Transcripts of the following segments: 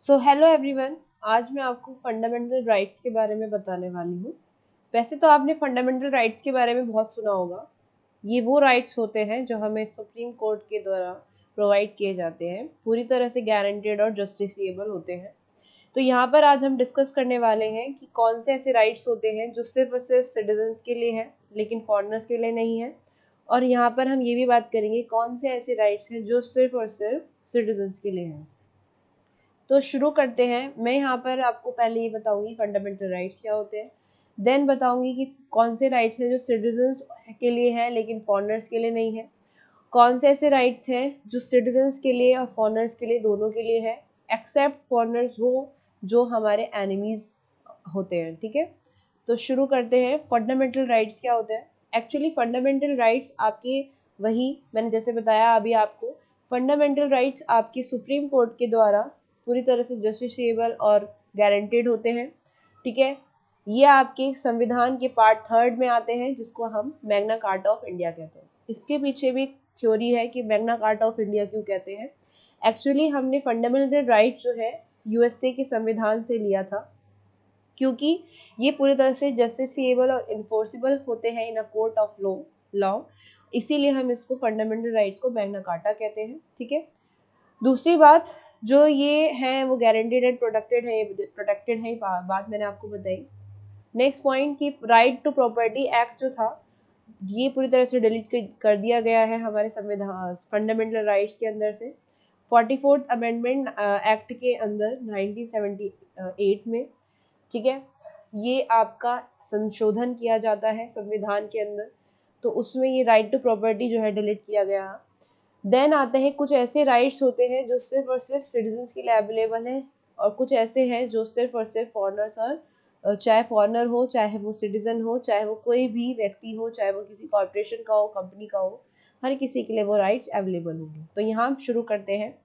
So hello everyone. आज मैं आपको फंडामेंटल राइट्स के बारे में बताने वाली हूँ। वैसे तो आपने फंडामेंटल राइट्स के बारे में बहुत सुना होगा। ये वो राइट्स होते हैं जो हमें सुप्रीम कोर्ट के द्वारा प्रोवाइड किए जाते हैं, पूरी तरह से गारंटेड और जस्टिसिएबल होते हैं। तो यहाँ पर आज हम डिस्कस करने वाले हैं कि कौन से ऐसे राइट्स होते हैं जो सिर्फ और सिर्फ सिटीजन्स के लिए हैं लेकिन फॉरेनर्स के लिए नहीं है। और यहाँ पर हम ये भी बात करेंगे कौन से ऐसे राइट्स हैं जो सिर्फ और सिर्फ सिटीजन्स के लिए हैं। तो शुरू करते हैं। मैं यहाँ पर आपको पहले ये बताऊंगी फंडामेंटल राइट्स क्या होते हैं, देन बताऊंगी कि कौन से राइट्स हैं जो सिटीजन्स के लिए हैं लेकिन फॉरेनर्स के लिए नहीं है, कौन से ऐसे राइट्स हैं जो सिटीजन्स के लिए और फॉरेनर्स के लिए दोनों के लिए है, एक्सेप्ट फॉरेनर्स वो जो हमारे एनिमीज होते हैं। ठीक है, तो शुरू करते हैं। फंडामेंटल राइट्स क्या होते हैं? एक्चुअली फंडामेंटल राइट्स आपके, वही मैंने जैसे बताया अभी आपको, फंडामेंटल राइट्स आपके सुप्रीम कोर्ट के द्वारा पूरी तरह से जस्टिसेबल और गारंटेड होते हैं। ठीक है, ये आपके संविधान के पार्ट 3 में आते हैं जिसको हम मैग्ना कार्टा ऑफ इंडिया कहते हैं। इसके पीछे भी थ्योरी है कि मैग्ना कार्टा ऑफ इंडिया क्यों कहते हैं। एक्चुअली हमने फंडामेंटल राइट जो है यूएसए के संविधान से लिया था, क्योंकि ये पूरी तरह से जस्टिसेबल और इन्फोर्सिबल होते हैं इन अ कोर्ट ऑफ लॉ, इसीलिए हम इसको फंडामेंटल राइट्स को मैग्ना कार्टा कहते हैं। ठीक है, दूसरी बात जो ये है वो गारंटेड एंड प्रोटेक्टेड है, बात मैंने आपको बताई। नेक्स्ट पॉइंट कि राइट टू प्रॉपर्टी एक्ट जो था ये पूरी तरह से डिलीट कर दिया गया है हमारे संविधान फंडामेंटल राइट्स के अंदर से। 44th अमेंडमेंट एक्ट के अंदर 1978 में। ठीक है, ये आपका संशोधन किया जाता है संविधान के अंदर, तो उसमें ये राइट टू प्रॉपर्टी जो है डिलीट किया गया। देन आते हैं कुछ ऐसे राइट्स होते हैं जो सिर्फ और सिर्फ सिटीजन्स के लिए अवेलेबल हैं, और कुछ ऐसे हैं जो सिर्फ और सिर्फ फॉरेनर्स और चाहे फॉरेनर हो, चाहे वो सिटीजन हो, चाहे वो कोई भी व्यक्ति हो, चाहे वो किसी कॉर्पोरेशन का हो, कंपनी का हो, हर किसी के लिए वो राइट्स अवेलेबल होंगे। तो यहाँ हम शुरू करते हैं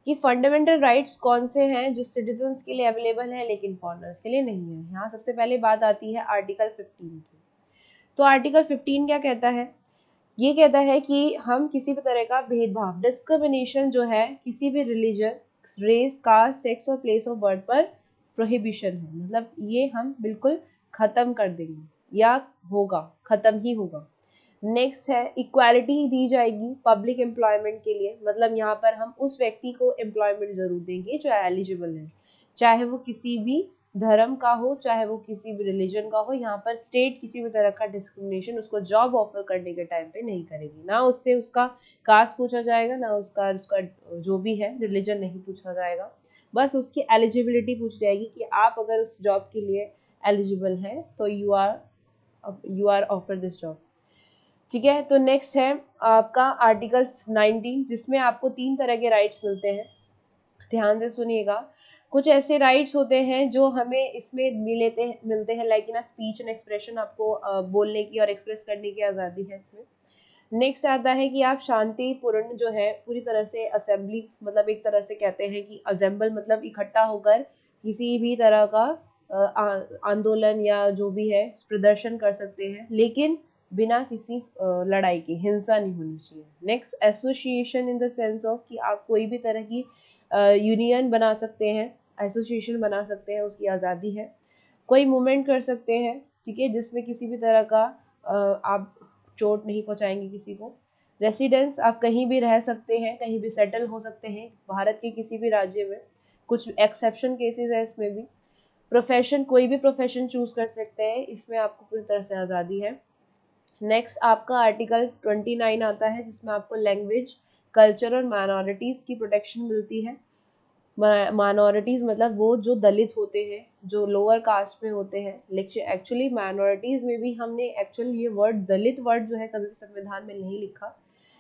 कि फंडामेंटल राइट्स कौन से हैं जो सिटीजन्स के लिए अवेलेबल हैं लेकिन फॉरेनर्स के लिए नहीं है। यहाँ सबसे पहले बात आती है आर्टिकल 15 की। तो आर्टिकल 15 क्या कहता है? ये कहता है कि हम किसी भी तरह का भेदभाव, डिस्क्रिमिनेशन जो है किसी भी रिलीजन, रेस, कास्ट, सेक्स और प्लेस ऑफ बर्थ पर प्रोहिबिशन है, मतलब ये हम बिल्कुल खत्म कर देंगे या होगा, खत्म ही होगा। नेक्स्ट है इक्वालिटी दी जाएगी पब्लिक एम्प्लॉयमेंट के लिए, मतलब यहाँ पर हम उस व्यक्ति को एम्प्लॉयमेंट जरूर देंगे जो एलिजिबल है, चाहे वो किसी भी धर्म का हो, चाहे वो किसी भी रिलीजन का हो। यहाँ पर स्टेट किसी भी तरह का डिस्क्रिमिनेशन उसको जॉब ऑफर करने के टाइम पे नहीं करेगी, ना उससे उसका कास्ट पूछा जाएगा, ना उसका उसका जो भी है रिलीजन नहीं पूछा जाएगा, बस उसकी एलिजिबिलिटी पूछ जाएगी कि आप अगर उस जॉब के लिए एलिजिबल हैं तो you are offer this job. ठीक है, तो नेक्स्ट है आपका आर्टिकल 19 जिसमें आपको 3 तरह के राइट्स मिलते हैं। ध्यान से सुनिएगा। कुछ ऐसे राइट्स होते हैं जो हमें इसमें मिलते हैं like in speech and expression, आपको बोलने की और एक्सप्रेस करने की आज़ादी है इसमें। नेक्स्ट आता है कि आप शांतिपूर्ण जो है पूरी तरह से असेंबली, मतलब एक तरह से कहते हैं कि असेंबल मतलब इकट्ठा होकर किसी भी तरह का आंदोलन या जो भी है प्रदर्शन कर सकते हैं, लेकिन बिना किसी लड़ाई की, हिंसा नहीं होनी चाहिए। Next association in the sense of कि आप कोई भी तरह की यूनियन बना सकते हैं, एसोसिएशन बना सकते हैं, उसकी आज़ादी है। कोई मूवमेंट कर सकते हैं, ठीक है, जिसमें किसी भी तरह का आप चोट नहीं पहुंचाएंगे किसी को। रेसिडेंस, आप कहीं भी रह सकते हैं, कहीं भी सेटल हो सकते हैं भारत के किसी भी राज्य में, कुछ एक्सेप्शन केसेस है इसमें भी। प्रोफेशन, कोई भी प्रोफेशन चूज कर सकते हैं, इसमें आपको पूरी तरह से आज़ादी है। नेक्स्ट आपका आर्टिकल 29 आता है जिसमें आपको लैंग्वेज, कल्चर और माइनॉरिटीज़ की प्रोटेक्शन मिलती है। माइनॉरिटीज़ मतलब वो जो दलित होते हैं, जो लोअर कास्ट में होते हैं, लेकिन एक्चुअली माइनॉरिटीज़ में भी हमने एक्चुअल ये वर्ड दलित वर्ड जो है कभी संविधान में नहीं लिखा।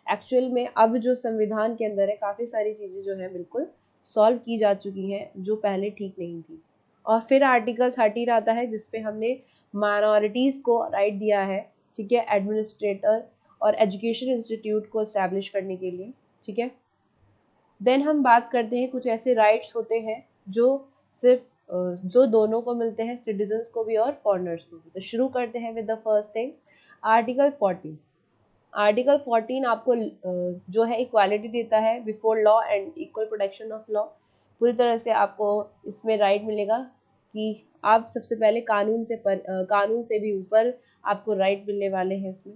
एक्चुअल में अब जो संविधान के अंदर है काफ़ी सारी चीज़ें जो है बिल्कुल सॉल्व की जा चुकी हैं जो पहले ठीक नहीं थी। और फिर आर्टिकल 13 आता है जिसपे हमने माइनॉरिटीज़ को राइट दिया है, ठीक है, एडमिनिस्ट्रेटर और एजुकेशन इंस्टीट्यूट को इस्टेब्लिश करने के लिए। ठीक है, देन हम बात करते हैं कुछ ऐसे राइट्स होते हैं जो सिर्फ जो दोनों को मिलते हैं, सिटीजन्स को भी और फॉरेनर्स को भी। तो शुरू करते हैं with the first thing, article 14। Article 14 आपको जो है इक्वालिटी देता है before law and equal protection of law. पूरी तरह से आपको इसमें राइट मिलेगा कि आप सबसे पहले कानून से भी ऊपर आपको राइट मिलने वाले हैं इसमें।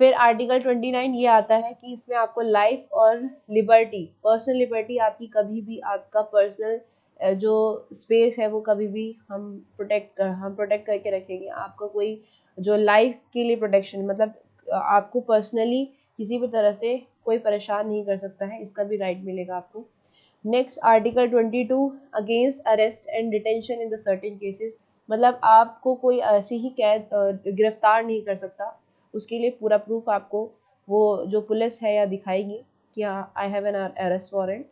फिर आर्टिकल 29 ये आता है कि इसमें आपको लाइफ और लिबर्टी, पर्सनल लिबर्टी, आपकी कभी भी आपका पर्सनल जो स्पेस है वो कभी भी हम प्रोटेक्ट करके रखेंगे। आपको कोई जो लाइफ के लिए प्रोटेक्शन, मतलब आपको पर्सनली किसी भी तरह से कोई परेशान नहीं कर सकता है, इसका भी राइट मिलेगा आपको। Next article 22, against arrest and detention in the certain cases, मतलब आपको कोई ऐसे ही गिरफ्तार नहीं कर सकता, उसके लिए पूरा प्रूफ आपको वो जो पुलिस है या दिखाएगी कि हाँ I have an arrest warrant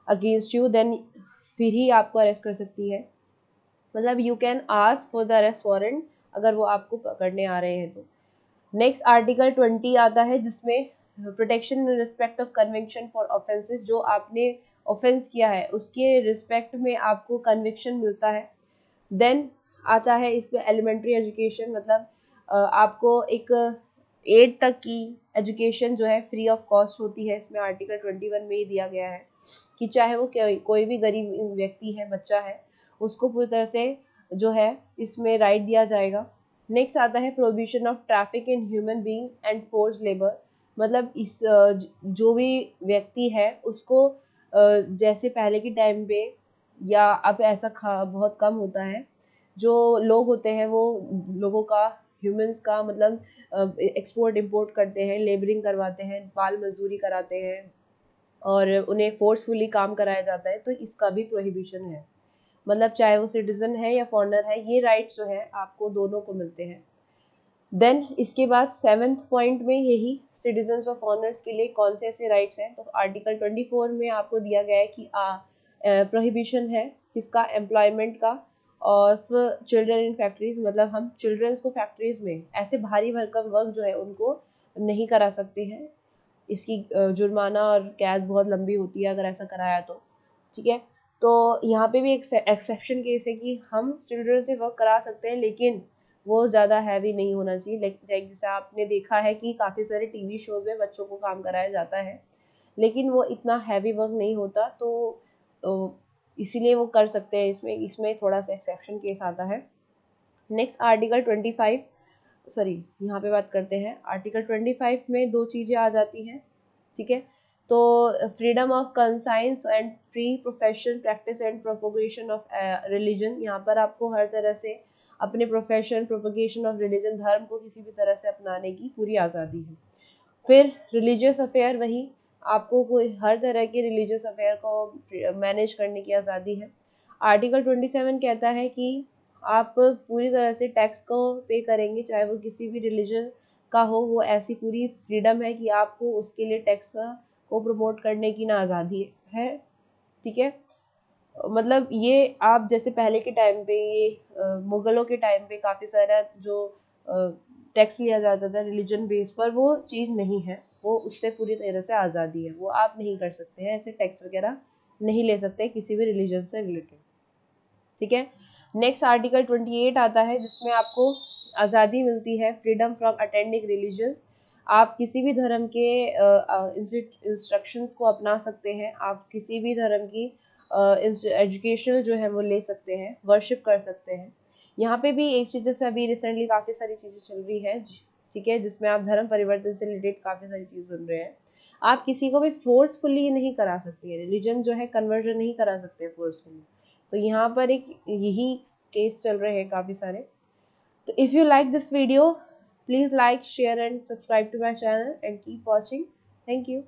against you, then फिर ही आपको अरेस्ट कर सकती है। मतलब you can ask for the arrest warrant अगर वो आपको पकड़ने आ रहे हैं तो। नेक्स्ट आर्टिकल 20 आता है जिसमें protection in respect of conviction for offences, जो आपने ऑफेंस किया है उसके रिस्पेक्ट में आपको कन्विक्शन मिलता है। देन आता है इसमें एलिमेंट्री एजुकेशन, मतलब आपको एक 8 तक की एजुकेशन जो है फ्री ऑफ कॉस्ट होती है। इसमें आर्टिकल 21 में ही दिया गया है कि चाहे वो कोई भी गरीब व्यक्ति है, बच्चा है, उसको पूरी तरह से जो है इसमें राइट दिया जाएगा। नेक्स्ट आता है prohibition of traffic in human being and force labour, मतलब इस जो भी व्यक्ति है उसको जैसे पहले के टाइम पे या अब ऐसा बहुत कम होता है, जो लोग होते हैं वो लोगों का, ह्यूमंस का, मतलब एक्सपोर्ट इंपोर्ट करते हैं, लेबरिंग करवाते हैं, बाल मजदूरी कराते हैं और उन्हें फोर्सफुली काम कराया जाता है, तो इसका भी प्रोहिबिशन है। मतलब चाहे वो सिटीजन है या फॉरेनर है, ये राइट्स जो है आपको दोनों को मिलते हैं। देन इसके बाद 7th पॉइंट में यही सिटीजन्स और फॉरेनर्स के लिए कौन से ऐसे राइट्स हैं, तो आर्टिकल 24 में आपको दिया गया है कि प्रोहिबिशन है किसका, एम्प्लॉयमेंट का और चिल्ड्रन इन फैक्ट्रीज, मतलब हम चिल्ड्रंस को फैक्ट्रीज में ऐसे भारी भरकम वर्क जो है उनको नहीं करा सकते हैं। इसकी जुर्माना और कैद बहुत लंबी होती है अगर ऐसा कराया तो, ठीक है। तो यहाँ पे भी एक एक्सेप्शन केस है कि हम चिल्ड्रन से वर्क करा सकते हैं, लेकिन वो ज़्यादा हैवी नहीं होना चाहिए। लाइक जैसे आपने देखा है कि काफ़ी सारे टीवी शोज़ में बच्चों को काम कराया जाता है, लेकिन वो इतना हैवी वर्क नहीं होता, तो इसीलिए वो कर सकते हैं। इसमें थोड़ा सा एक्सेप्शन केस आता है। नेक्स्ट आर्टिकल 25, सॉरी यहाँ पे बात करते हैं आर्टिकल 25 में दो चीज़ें आ जाती हैं, ठीक है। तो freedom of conscience and free profession practice and propagation of religion, यहाँ पर आपको हर तरह से अपने प्रोफेशन, प्रोपोगेशन ऑफ रिलीजन, धर्म को किसी भी तरह से अपनाने की पूरी आज़ादी है। फिर रिलीजियस अफेयर, वही आपको कोई हर तरह के रिलीजियस अफेयर को मैनेज करने की आज़ादी है। आर्टिकल 27 कहता है कि आप पूरी तरह से टैक्स को पे करेंगे, चाहे वो किसी भी रिलीजन का हो, वो ऐसी पूरी फ्रीडम है कि आपको उसके लिए टैक्स को प्रमोट करने की ना आज़ादी है, ठीक है। मतलब ये आप जैसे पहले के टाइम पे ये मुगलों के टाइम पे काफ़ी सारा जो टैक्स लिया जाता था रिलीजन बेस पर, वो चीज़ नहीं है, वो उससे पूरी तरह से आज़ादी है, वो आप नहीं कर सकते हैं, ऐसे टैक्स वगैरह नहीं ले सकते किसी भी रिलीजन से रिलेटेड, ठीक है। नेक्स्ट आर्टिकल 28 आता है जिसमें आपको आज़ादी मिलती है फ्रीडम फ्रॉम अटेंडिंग रिलीजियस, आप किसी भी धर्म के इंस्ट्रक्शंस को अपना सकते हैं, आप किसी भी धर्म की एजुकेशनल जो है वो ले सकते हैं, वर्शिप कर सकते हैं। यहाँ पे भी एक चीज़, जैसे अभी रिसेंटली काफ़ी सारी चीज़ें चल रही है, ठीक है, जिसमें आप धर्म परिवर्तन से रिलेटेड काफ़ी सारी चीज़ सुन रहे हैं। आप किसी को भी फोर्सफुली नहीं करा सकती है, रिलीजन जो है कन्वर्जन नहीं करा सकते फोर्सफुली, तो यहाँ पर एक यही केस चल रहे हैं काफ़ी सारे। तो if you like this video, please like, share and subscribe to my channel and keep watching. Thank you.